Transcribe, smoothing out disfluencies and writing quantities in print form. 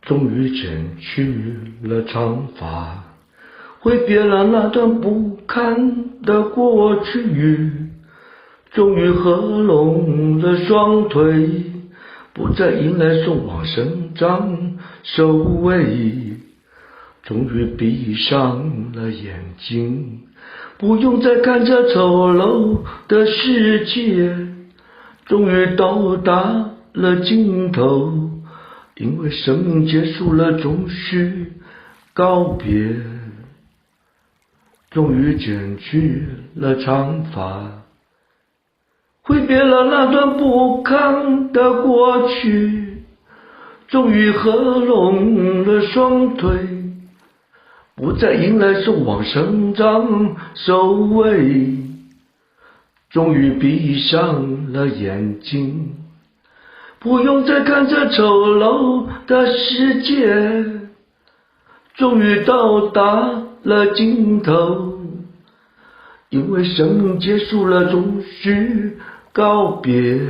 终于剪去了长发，挥别了那段不堪的过去，终于合拢了双腿，不再迎来送往生长收尾，终于闭上了眼睛，不用再看这丑陋的世界，终于到达了尽头，因为生命结束了，终须告别。终于剪去了长发，挥别了那段不堪的过去，终于合拢了双腿，不再迎来送往生长收尾，终于闭上了眼睛，不用再看这丑陋的世界，终于到达了尽头，因为生命结束了，终须告别。